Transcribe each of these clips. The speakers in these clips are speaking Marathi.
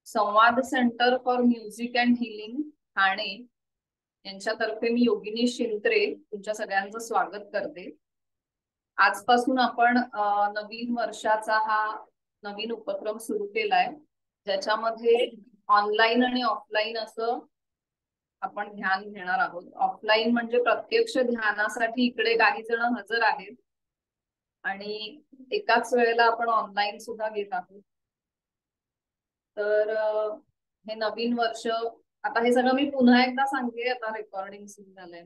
संवाद centre for music and healing Thane यांच्यातर्फे मी योगिनी शिंत्रे तुमच्या सगळ्यांचं स्वागत करते. आजपासून आपण नवीन वर्षाचा हा नवीन उपक्रम सुरू केलाय, ज्याच्यामध्ये ऑनलाईन आणि ऑफलाईन असं आपण ध्यान घेणार आहोत. ऑफलाईन म्हणजे प्रत्यक्ष ध्यानासाठी इकडे काही जण हजर आहेत आणि एकाच वेळेला आपण ऑनलाईन सुद्धा घेत आहोत. तर हे नवीन वर्ष, आता हे सगळं मी पुन्हा एकदा सांगते, आता रेकॉर्डिंग सुरू झालंय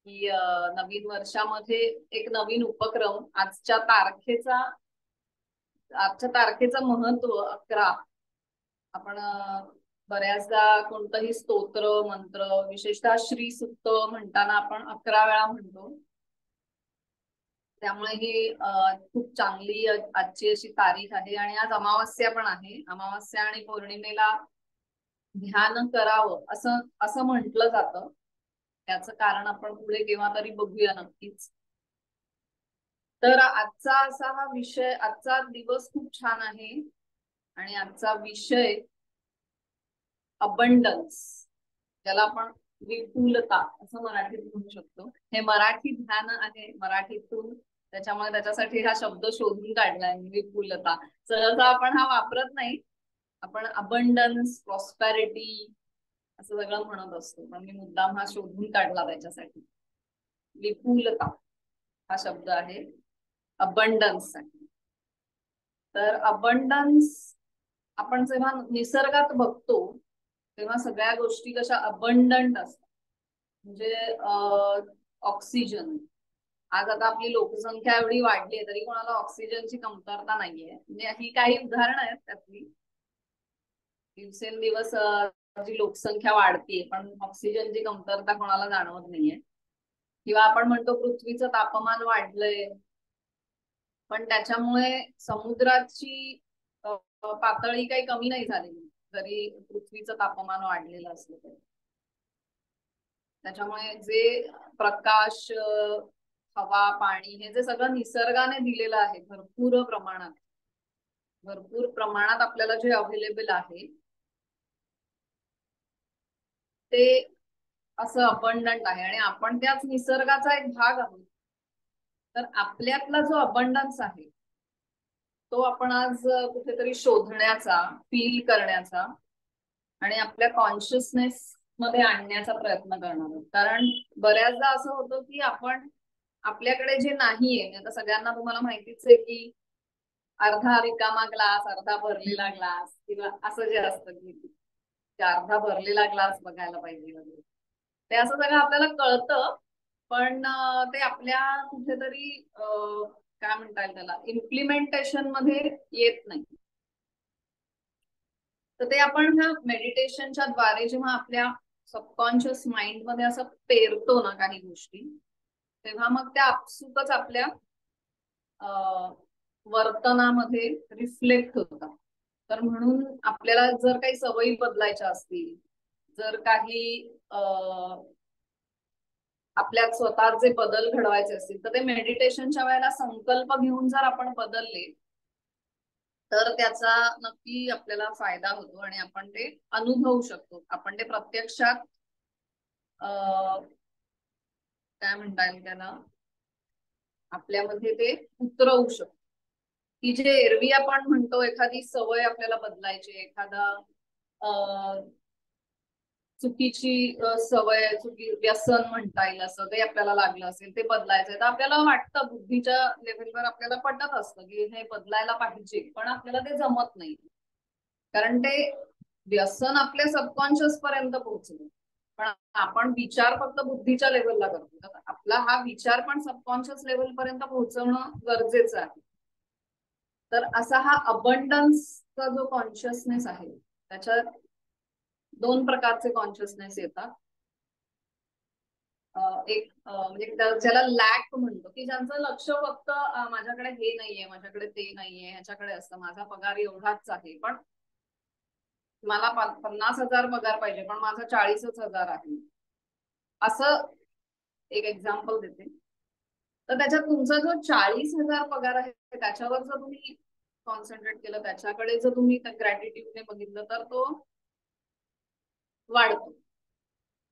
की नवीन वर्षामध्ये एक नवीन उपक्रम. आजच्या तारखेचं महत्व 11. आपण बऱ्याचदा कोणतंही स्तोत्र मंत्र, विशेषतः श्री सुक्त म्हणताना आपण 11 वेळा म्हणतो. त्यामुळे ही खूप चांगली आजची अशी तारीख आहे आणि आज अमावास्या पण आहे. अमावास्या आणि पौर्णिमेला ध्यान करावं असं असं म्हटलं जातं. त्याचं कारण आपण पुढे केव्हा तरी बघूया नक्कीच. तर आजचा दिवस खूप छान आहे आणि आजचा विषय अबंडन्स, ज्याला आपण विपुलता असं मराठीत म्हणू शकतो. हे मराठी ध्यान आहे मराठीतून, त्याच्यामुळे त्याच्यासाठी हा शब्द शोधून काढलाय, विपुलता. सहसा आपण हा वापरत नाही. आपण अबंडन्स, प्रॉस्पॅरिटी असं सगळं म्हणत असतो, पण मी मुद्दाम हा शोधून काढला त्याच्यासाठी. विपुलता हा शब्द आहे अबंडन्स साठी. तर अबंडन्स आपण जेव्हा निसर्गात बघतो तेव्हा सगळ्या गोष्टी कशा अबंडंट असतात. म्हणजे ऑक्सिजन, आज आता आपली लोकसंख्या एवढी वाढली आहे तरी कोणाला ऑक्सिजनची कमतरता नाहीये. म्हणजे ही काही उदाहरणं आहेत त्यातली. दिवसेंदिवस जी लोकसंख्या वाढतीये पण ऑक्सिजनची कमतरता कोणाला जाणवत नाहीये. किंवा आपण म्हणतो पृथ्वीचं तापमान वाढलंय, पण त्याच्यामुळे समुद्राची पातळी काही कमी नाही झालेली, जरी पृथ्वीचं तापमान वाढलेलं असलं तरी. त्याच्यामुळे जे प्रकाश, हवा, पाणी हे जे सगळं निसर्गाने दिलेलं आहे भरपूर प्रमाणात आपल्याला जे अवेलेबल आहे ते असं अबंडंट आहे आणि आपण त्याच निसर्गाचा एक भाग आहोत. तर आपल्यातला जो अबंडन्स आहे तो आपण आज कुठेतरी शोधण्याचा, फील करण्याचा आणि आपल्या कॉन्शियसनेस मध्ये आणण्याचा प्रयत्न करणार आहोत. कारण बऱ्याचदा असं होतं की आपण आपल्याकडे जे नाहीये, आता सगळ्यांना तुम्हाला माहितीच आहे की अर्धा रिकामा ग्लास, अर्धा भरलेला ग्लास, किंवा असं जे असतं की अर्धा भरलेला ग्लास बघायला पाहिजे वगैरे, ते असं सगळं आपल्याला कळतं. पण ते आपल्या कुठेतरी काय म्हणता येईल त्याला, इम्प्लिमेंटेशन मध्ये येत नाही. तर ते आपण ह्या मेडिटेशनच्या द्वारे जेव्हा आपल्या सबकॉन्शियस माइंड मध्ये असं पेरतो ना काही गोष्टी, तेव्हा मग त्या आपसुकच आपल्या वर्तनामध्ये रिफ्लेक्ट होतात. तर म्हणून आपल्याला जर काही सवयी बदलायच्या असतील, जर काही आपल्यात स्वतः जे बदल घडवायचे असतील, तर ते मेडिटेशनच्या वेळेला संकल्प घेऊन जर आपण बदलले तर त्याचा नक्की आपल्याला फायदा होतो आणि आपण ते अनुभवू शकतो. आपण ते प्रत्यक्षात काय म्हणता येईल त्याला, आपल्यामध्ये ते उतरवू शकतो. की जे एरवी आपण म्हणतो एखादी सवय आपल्याला बदलायची, एखादा चुकीची सवय, व्यसन म्हणता येईल असं ते आपल्याला लागलं असेल, ते बदलायचंय, तर आपल्याला वाटतं, बुद्धीच्या लेव्हलवर आपल्याला पटत असतं की हे बदलायला पाहिजे, पण आपल्याला ते जमत नाही. कारण ते व्यसन आपल्या सबकॉन्शियस पर्यंत पोहोचलं, पण आपण विचार फक्त बुद्धीच्या लेव्हलला करतो. तर आपला हा विचार पण सबकॉन्शियस लेव्हल पर्यंत पोहोचवणं गरजेचं आहे. तर असा हा अबंडन्सचा जो कॉन्शियसनेस आहे, त्याच्यात दोन प्रकारचे कॉन्शियसनेस येतात. एक म्हणजे ज्याला लॅक म्हणतो, की ज्यांचं लक्ष फक्त माझ्याकडे हे नाहीये, माझ्याकडे ते नाहीये, ह्याच्याकडे असतं, माझा पगार एवढाच आहे, पण मला 50,000 पगार पाहिजे पण माझा 40,000 आहे, असं एक एक्झाम्पल देते. तर त्याच्यात तुमचा जो 40,000 पगार आहे त्याच्यावर जर तुम्ही कॉन्सन्ट्रेट केलं, त्याच्याकडे जर तुम्ही ग्रॅटिट्यूडने बघितलं तर तो वाढतो.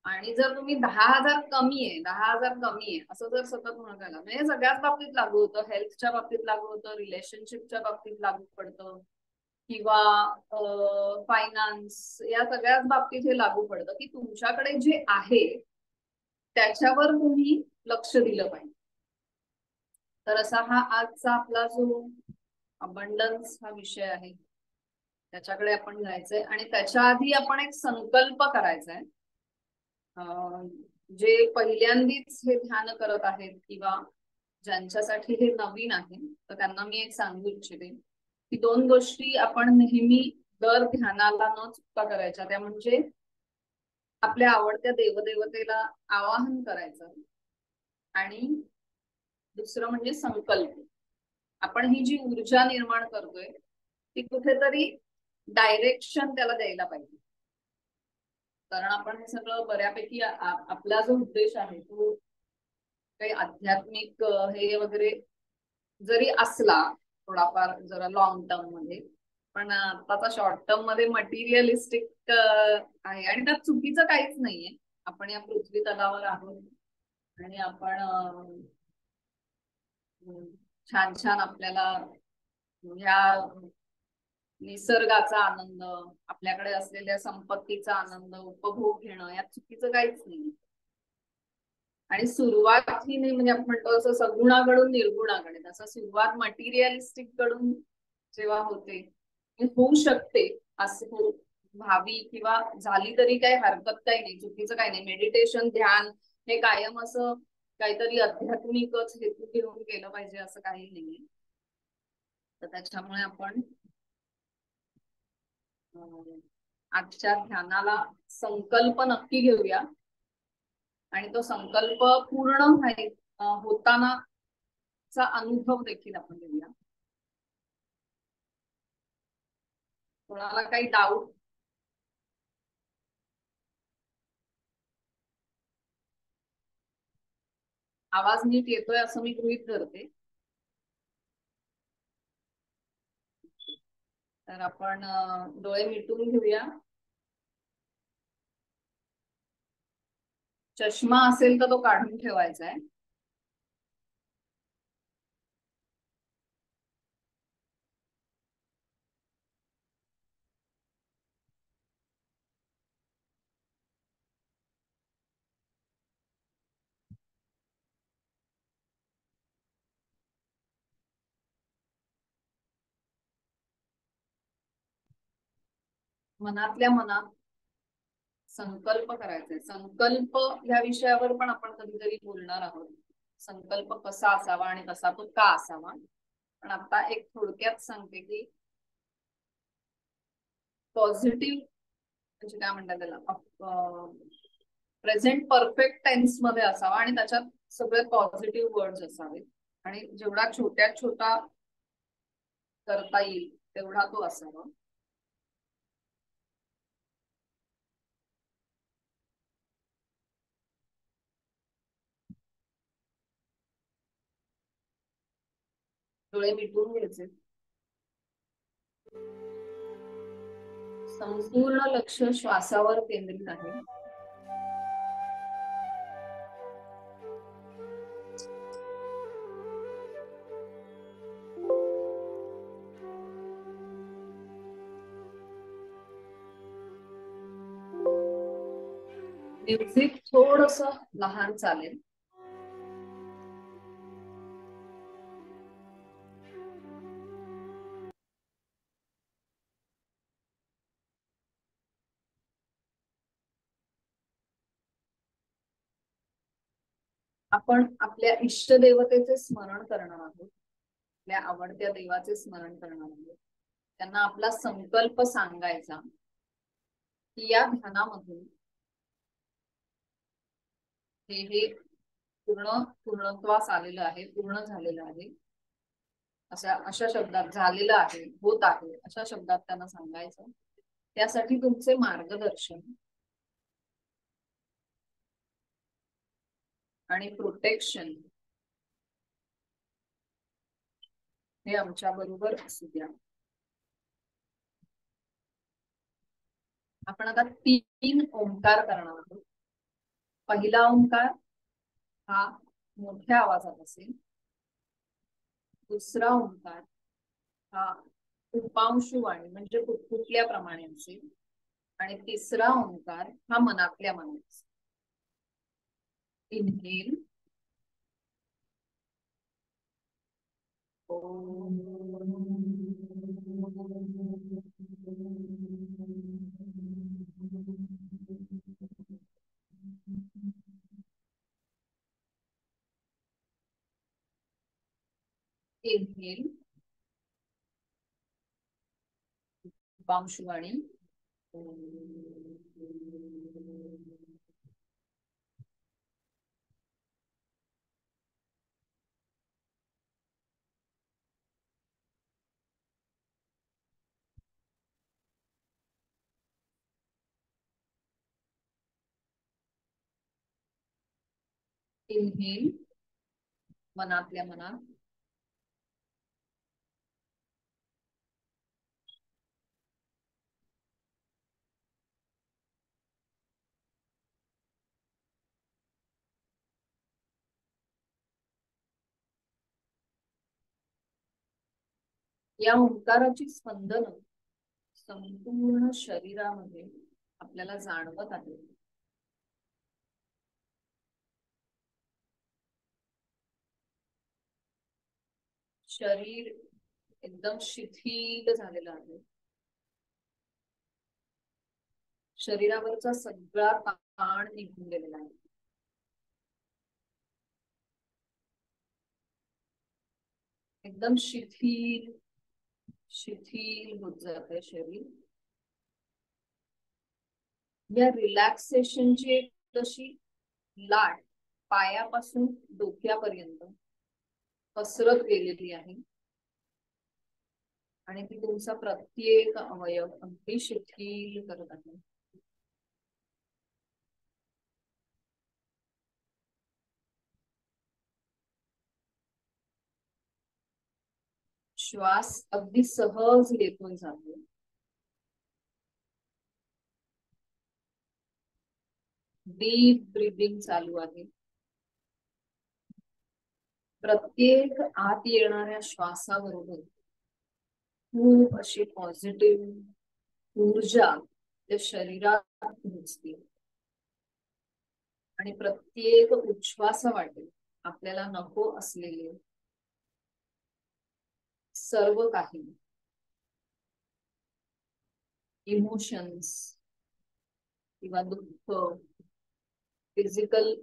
आणि जर तुम्ही 10,000 कमी आहे, 10,000 कमी आहे असं जर सतत म्हणत आला, म्हणजे सगळ्याच बाबतीत लागू होतं, हेल्थच्या बाबतीत लागू होतं, रिलेशनशिपच्या बाबतीत लागू पडतं, किंवा फायनान्स, या सगळ्याच बाबतीत हे लागू पडतं की तुमच्याकडे जे आहे त्याच्यावर तुम्ही लक्ष दिलं पाहिजे. तर असा हा आजचा आपला जो अबंडन्स हा विषय आहे त्याच्याकडे आपण जायचंय. आणि त्याच्या आधी आपण एक संकल्प करायचा आहे. जे पहिल्यांदीच हे ध्यान करत आहेत किंवा ज्यांच्यासाठी हे नवीन आहे तर त्यांना मी एक सांगू इच्छिते की 2 गोष्टी आपण नेहमी दर ध्यानाला न चुकता करायच्या. त्या म्हणजे आपल्या आवडत्या देवदेवतेला आवाहन करायचं आणि दुसरं म्हणजे संकल्प. आपण ही जी ऊर्जा निर्माण करतोय ती कुठेतरी डायरेक्शन त्याला द्यायला पाहिजे. कारण आपण हे सगळं बऱ्यापैकी आपला जो उद्देश आहे तो काही आध्यात्मिक हे वगैरे जरी असला थोडाफार जरा लॉंग टर्म मध्ये, पण आताचा शॉर्ट टर्म मध्ये मटेरियलिस्टिक आहे. आणि त्यात चुकीचं काहीच नाहीये. आपण या पृथ्वी तलावर आहोत आणि आपण छान छान आपल्याला ह्या निसर्गाचा आनंद, आपल्याकडे असलेल्या संपत्तीचा आनंद उपभोग घेणं, यात चुकीचं काहीच नाही. आणि सुरुवात ही नाही, म्हणजे आपण म्हणतो असं सगुणाकडून निर्गुणाकडे, तसं सुरुवात मटेरियलिस्टिक कडून जेव्हा होते, होऊ शकते असं व्हावी किंवा झाली तरी काही हरकत काही नाही, चुकीचं काही नाही. मेडिटेशन, ध्यान हे कायम असं काहीतरी आध्यात्मिकच हेतू घेऊन केलं पाहिजे असं काही नाहीये. तर त्याच्यामुळे आपण आजच्या ध्यानाला संकल्प नक्की घेऊया आणि तो संकल्प पूर्ण होतानाचा अनुभव देखील आपण घेऊया. कोणाला काही डाऊट? आवाज नीट येतोय असं मी गृहीत धरते. तर आपण डोळे मिटून घेऊया. चष्मा असेल तर तो काढून ठेवायचा आहे. मनातल्या मनात संकल्प करायचे. संकल्प या विषयावर पण आपण कधीतरी बोलणार आहोत. संकल्प कसा असावा आणि कसा तो का असावा. पण आता एक थोडक्यात सांगते की पॉझिटिव्ह म्हणजे काय म्हणतात त्याला, प्रेझेंट परफेक्ट टेन्स मध्ये असावा आणि त्याच्यात सगळे पॉझिटिव्ह वर्ड्स असावे आणि जेवढा छोट्यात छोटा करता येईल तेवढा तो असावा. डोळे मिटून घ्यायचे. संपूर्ण लक्ष श्वासावर केंद्रित आहे. म्युझिक थोडस लहान चालेल. आपण आपल्या इष्टदेवतेचे स्मरण करणार आहोत. आपल्या आवडत्या देवाचे स्मरण करणार आहोत. त्यांना आपला संकल्प सांगायचा की या ध्यानामधून हे पूर्णत्वास आलेलं आहे, पूर्ण झालेलं आहे, अशा शब्दात झालेलं आहे, होत आहे, अशा शब्दात त्यांना सांगायचं. त्यासाठी तुमचे मार्गदर्शन आणि प्रोटेक्शन हे आमच्या बरोबर असू द्या. आपण आता तीन ओंकार करणार आहोत. पहिला ओंकार हा मोठ्या आवाजात असेल. दुसरा ओंकार हा उपांशुवाणी म्हणजे कुठल्याप्रमाणे असेल. आणि तिसरा ओंकार हा मनातल्या मनात. इनहेल. इनहेल उपांशुवाणी. इनहेल मनातल्या मनात. या ओंकाराची स्पंदन संपूर्ण शरीरामध्ये आपल्याला जाणवत आहे. शरीर एकदम शिथिल झालेलं आहे. शरीरावरचा सगळा ताण निघून गेलेला आहे. एकदम शिथिल शिथिल होत जात आहे शरीर. या रिलॅक्सेशनची एक तशी लाट पायापासून डोक्यापर्यंत पसरत गेलेली आहे. आणि ती तुमचा प्रत्येक अवयव अगदी शिथिल करत आहे. श्वास अगदी सहज येतोय जातो. डीप ब्रीदिंग चालू आहे. प्रत्येक आत येणाऱ्या श्वासाबरोबर खूप अशी पॉझिटिव्ह ऊर्जा त्या शरीरात पोहोचते. आणि प्रत्येक उच्छ्वास वाटेल आपल्याला नको असलेले सर्व काही इमोशन्स किंवा दुःख, फिजिकल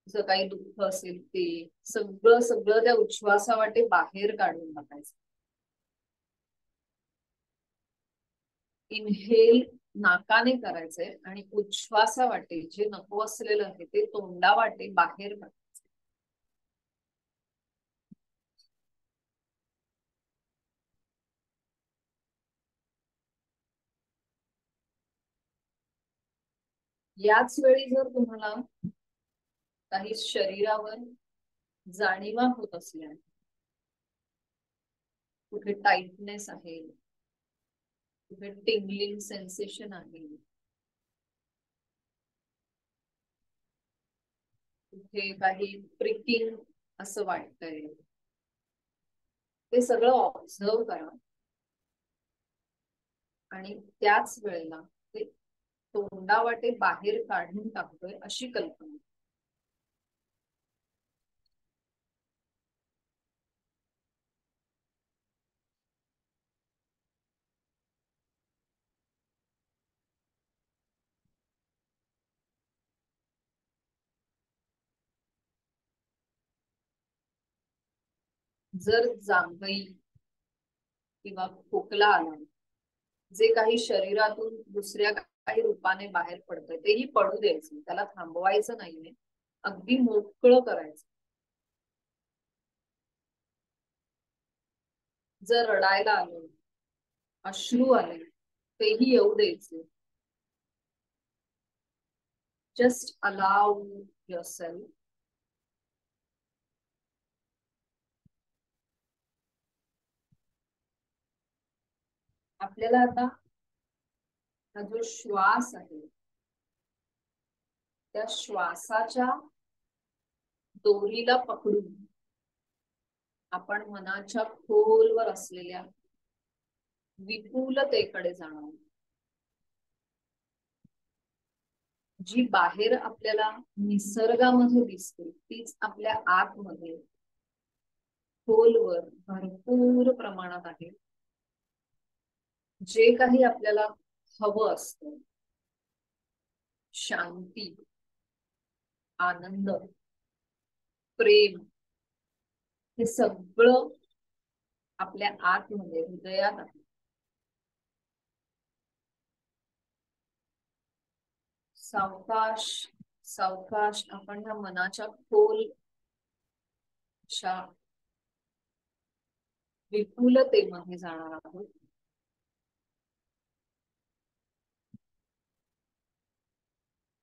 जर काही दुःख असेल ते सगळं सगळं त्या उच्छ्वासावाटे बाहेर काढून टाकायचं. इनहेल नाकाने करायचंय आणि उच्छ्वासावाटे जे नको असलेलं आहे ते तोंडावाटे बाहेर काढायचं. याच वेळी जर तुम्हाला काही शरीरावर जाणीवा होत असल्या, कुठे टाइटनेस आहे, कुठे टिंगलिंग सेन्सेशन आहे, कुठे काही प्रिकिंग असं वाटतंय, ते सगळं ऑब्झर्व करा. आणि त्याच वेळेला ते तोंडावाटे बाहेर काढून टाकतोय अशी कल्पना. जर जांभई किंवा खोकला आला, जे काही शरीरातून दुसऱ्या काही रूपाने बाहेर पडतंय तेही पडू द्यायचं, त्याला थांबवायचं नाहीये, अगदी मोकळं करायचं. जर रडायला आलं, अश्रू आले, तेही येऊ द्यायचे. Just allow yourself. आपल्याला आता हा जो श्वास आहे त्या श्वासाच्या दोरीला पकडून आपण मनाच्या खोलवर असलेल्या विपुलतेकडे जाणार, जी बाहेर आपल्याला निसर्गामध्ये दिसते तीच आपल्या आतमध्ये खोलवर भरपूर प्रमाणात आहे. जे काही आपल्याला हवं असतं, शांती, आनंद, प्रेम, हे सगळं आपल्या आतमध्ये हृदयात आहे. सावकाश सावकाश आपण ह्या मनाच्या खोल अशा विपुलतेमध्ये जाणार आहोत.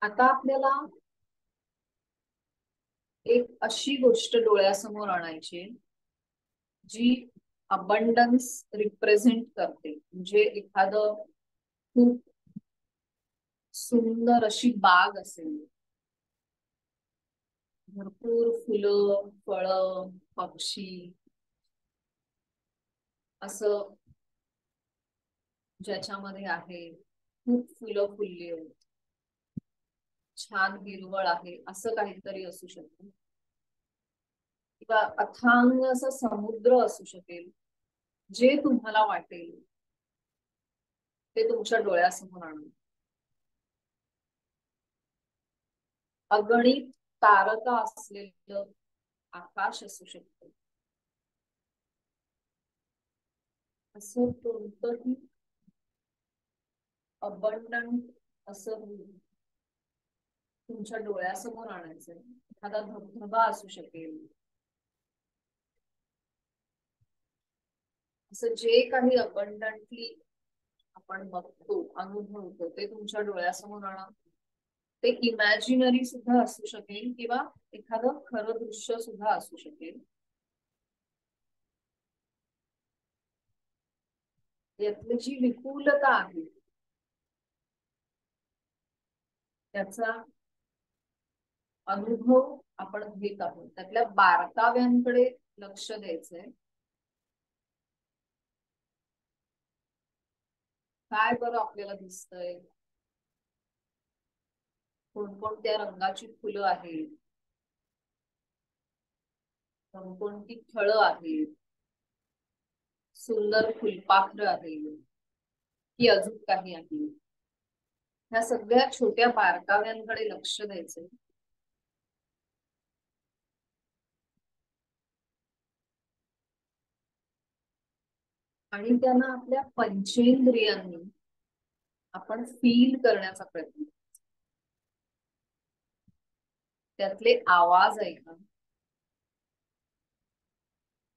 आता आपल्याला एक अशी गोष्ट डोळ्यासमोर आणायची जी अबंडन्स रिप्रेझेंट करते. म्हणजे एखादं खूप सुंदर अशी बाग असेल, भरपूर फुलं, फळं, पक्षी, असं ज्याच्यामध्ये आहे, खूप फुलं फुलली आहेत, छान हिरवळ आहे, असं काहीतरी असू शकतं. किंवा अथांग असं समुद्र असू शकेल. जे तुम्हाला वाटेल ते तुमच्या डोळ्यासमोर आणून, अगणित तारका असलेलं आकाश असू शकतं. असं कोणतंही अबंडंट असं तुमच्या डोळ्यासमोर आणायचं. एखादा धबधबा असू शकेल. असं जे काही अबंडंटली आपण बघतो, अनुभवतो, ते तुमच्या डोळ्यासमोर आणा. ते इमॅजिनरी सुद्धा असू शकेल किंवा एखादं खरं दृश्य सुद्धा असू शकेल. यातली जी विपुलता आहे त्याचा अनुभव आपण घेत आहोत. त्यातल्या बारकाव्यांकडे लक्ष द्यायचंय. काय बरं आपल्याला दिसतंय, कोणकोणत्या रंगाची फुलं आहेत, कोणकोणती फळं आहेत, सुंदर फुलपाखरं आहेत की अजून काही आहे. ह्या सगळ्या छोट्या बारकाव्यांकडे लक्ष द्यायचंय. आणि त्यांना आपल्या पंचेंद्रियांनी आपण फील करण्याचा प्रयत्न, त्यातले आवाज ऐका.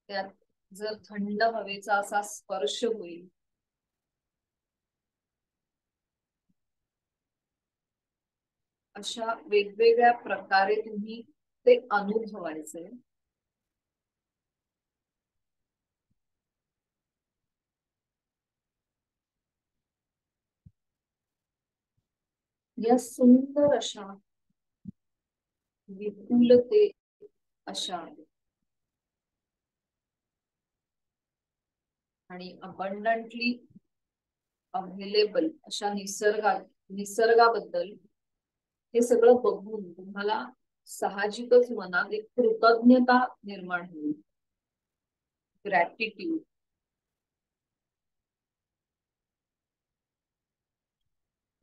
त्यात जर थंड हवेचा असा स्पर्श होईल, अशा वेगवेगळ्या प्रकारे तुम्ही ते अनुभवायचे. या सुंदर अशा विपुलते अशा आणि अबंडंटली अवेलेबल अशा निसर्गाबद्दल हे सगळं बघून तुम्हाला साहजिकच मनात एक कृतज्ञता निर्माण होईल. ग्रॅटिट्यूड.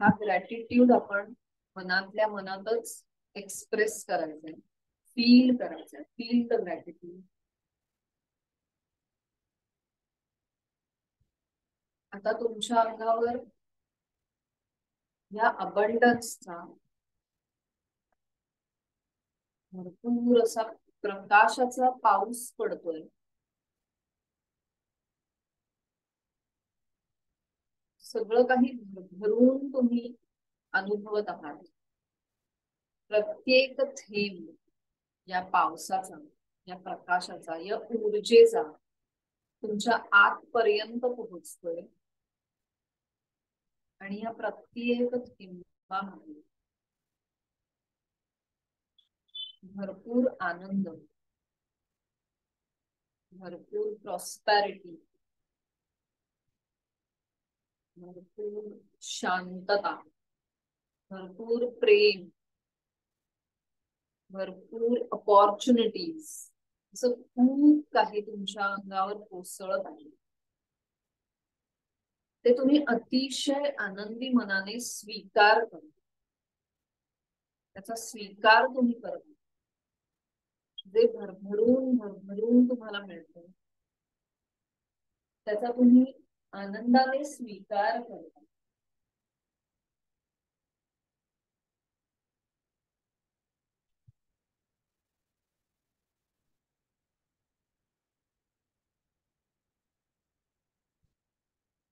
हा ग्रॅटिट्यूड आपण मनातल्या मनातच एक्सप्रेस करायचंय, फील करायचंय. Feel the gratitude. आता तुमच्या अंगावर या अबंडन्सचा भरपूर असा प्रकाशाचा पाऊस पडतोय. सगळं काही भरून तुम्ही अनुभवत आहात. प्रत्येक थेंब या पावसाचा, या प्रकाशाचा, या ऊर्जेचा तुमच्या आतपर्यंत पोहोचतोय. आणि या प्रत्येक थेंबामध्ये भरपूर आनंद, भरपूर प्रॉस्पॅरिटी, भरपूर शांतता, भरपूर प्रेम, भरपूर अपॉर्च्युनिटीज, असं खूप काही तुमच्या अंगावर कोसळत आहे. ते तुम्ही अतिशय आनंदी मनाने स्वीकार करा. त्याचा स्वीकार तुम्ही करता. जे भरभरून भरभरून तुम्हाला मिळतं त्याचा तुम्ही आनंदाने स्वीकार करता.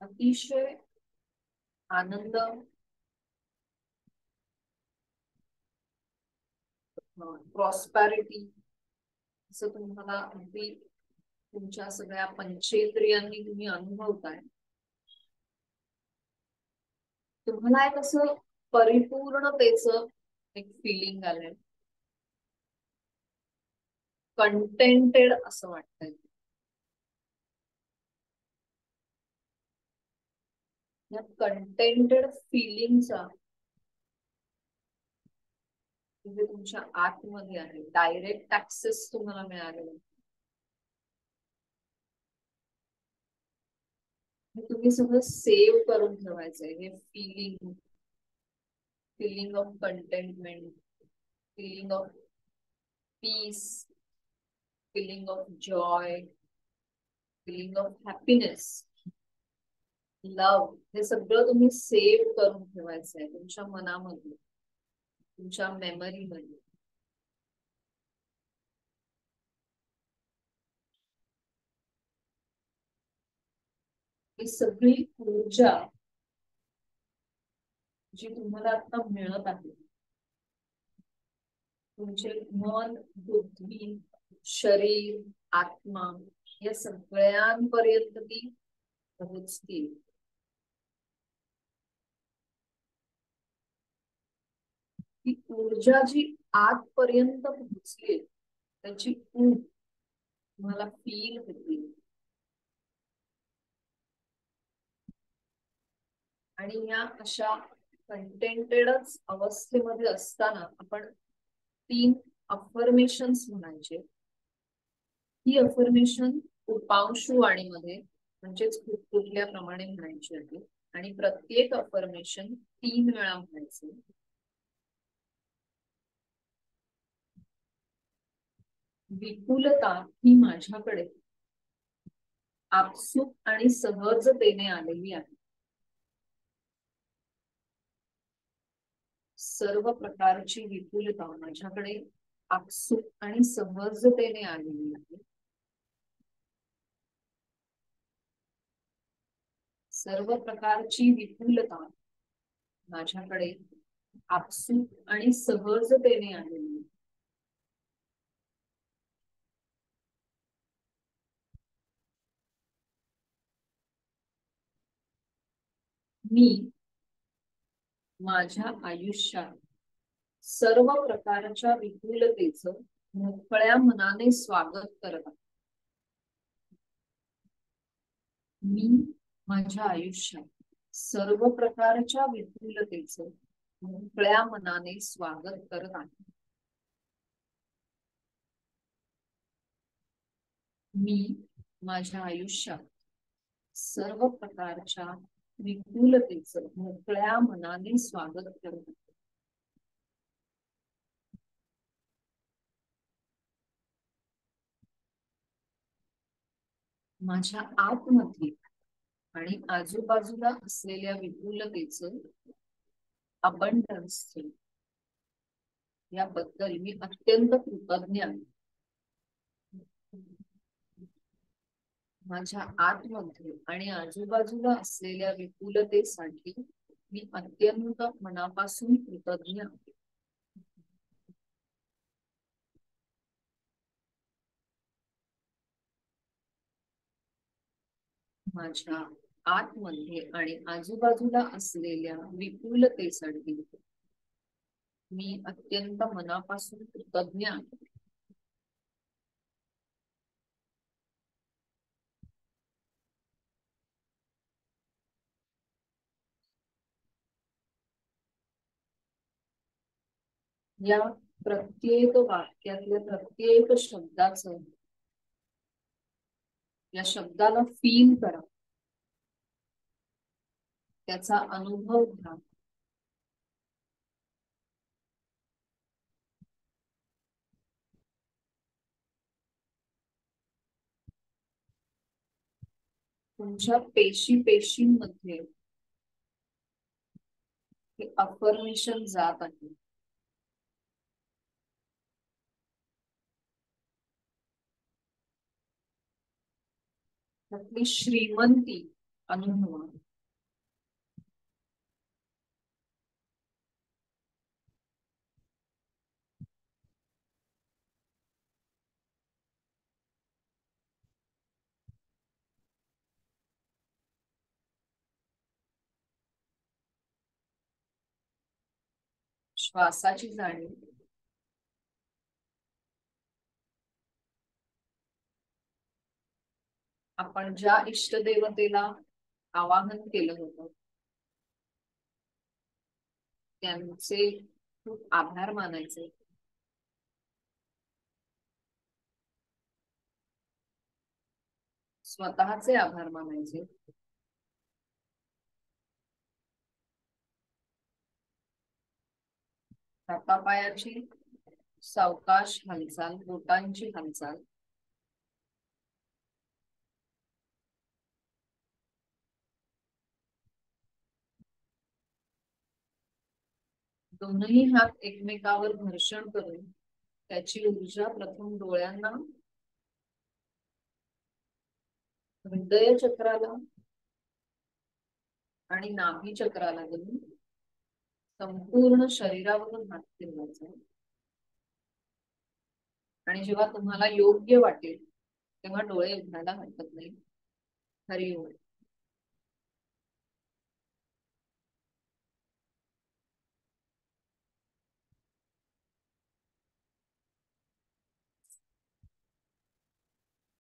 अतिशय आनंद, प्रॉस्पॅरिटी असं तुम्हाला अगदी तुमच्या सगळ्या पंचेंद्रियांनी तुम्ही अनुभवताय. तुम्हाला एक असं परिपूर्णतेचं एक फिलिंग आलंय, कंटेंटेड असं वाटतंय. या कंटेंटेड फिलिंगचा म्हणजे तुमच्या आतमध्ये आहे, डायरेक्ट ऍक्सेस तुम्हाला मिळालेला. तुम्ही सगळं सेव्ह करून ठेवायचंय. हे feeling, feeling of contentment, feeling of peace, feeling of joy, feeling of happiness, love, हे सगळं तुम्ही सेव्ह करून ठेवायचंय तुमच्या मनामध्ये, तुमच्या मेमरीमध्ये. ही सगळी ऊर्जा जी तुम्हाला आता मिळत आहे, तुमचे मन, बुद्धी, शरीर, आत्मा या सगळ्यांपर्यंत ती पोहोचतील. ती ऊर्जा जी आतपर्यंत पोहोचली त्याची ऊब तुम्हाला फील होती. आणि या अशा कंटेंटेडच अवस्थेमध्ये असताना आपण 3 अफर्मेशन्स म्हणायचे. ही अफर्मेशन उपांशु वाणीमध्ये म्हणजेच कुठल्याप्रमाणे म्हणायची आहे. आणि प्रत्येक अफर्मेशन 3 वेळा म्हणायचे. विपुलता ही माझ्याकडे आपसूक आणि सहजतेने आलेली आहे. सर्व प्रकारची विपुलता माझ्याकडे आपसूक आणि सहजतेने आलेली आहे. सर्व प्रकारची विपुलता माझ्याकडे आपसूक आणि सहजतेने आलेली आहे. मी माझ्या आयुष्यात सर्व प्रकारच्या विपुलतेचं मोकळ्या मनाने स्वागत करत आहे. मी माझ्या आयुष्यात सर्व प्रकारच्या विपुलतेचं मोकळ्या मनाने स्वागत करत आहे. मी माझ्या आयुष्यात सर्व प्रकारच्या विपुलतेचं मोकळ्या मनाने स्वागत करत आहे. माझ्या आतमध्ये आणि आजूबाजूला असलेल्या विपुलतेचं, अबंडन्स, याबद्दल मी अत्यंत कृतज्ञ आहे. माझ्या आतमध्ये आणि आजूबाजूला असलेल्या विपुलतेसाठी मी अत्यंत मनापासून कृतज्ञ आहे. माझ्या आतमध्ये आणि आजूबाजूला असलेल्या विपुलतेसाठी मी अत्यंत मनापासून कृतज्ञ आहे. या प्रत्येक वाक्यातल्या प्रत्येक शब्दाचं, या शब्दाला फील करा, त्याचा अनुभव घ्या. तुमच्या पेशी पेशींमध्ये हे अफर्मेशन जात आहे. त्यातली श्रीमंती अनुभवा. श्वासाची जाणीव. आपण ज्या इष्टदेवतेला आवाहन केलं होतं त्यांचे खूप आभार मानायचे. स्वतःचे आभार मानायचे. हातापायाची सावकाश हालचाल, बोटांची हालचाल. दोनही हात एकमेकावर घर्षण करून त्याची ऊर्जा प्रथम डोळ्यांना, हृदय चक्राला आणि नाभी चक्राला देऊन संपूर्ण शरीरावरून हात फिरवायचा. आणि जेव्हा तुम्हाला योग्य वाटेल तेव्हा डोळे उघडायला हरकत नाही. हरिओम.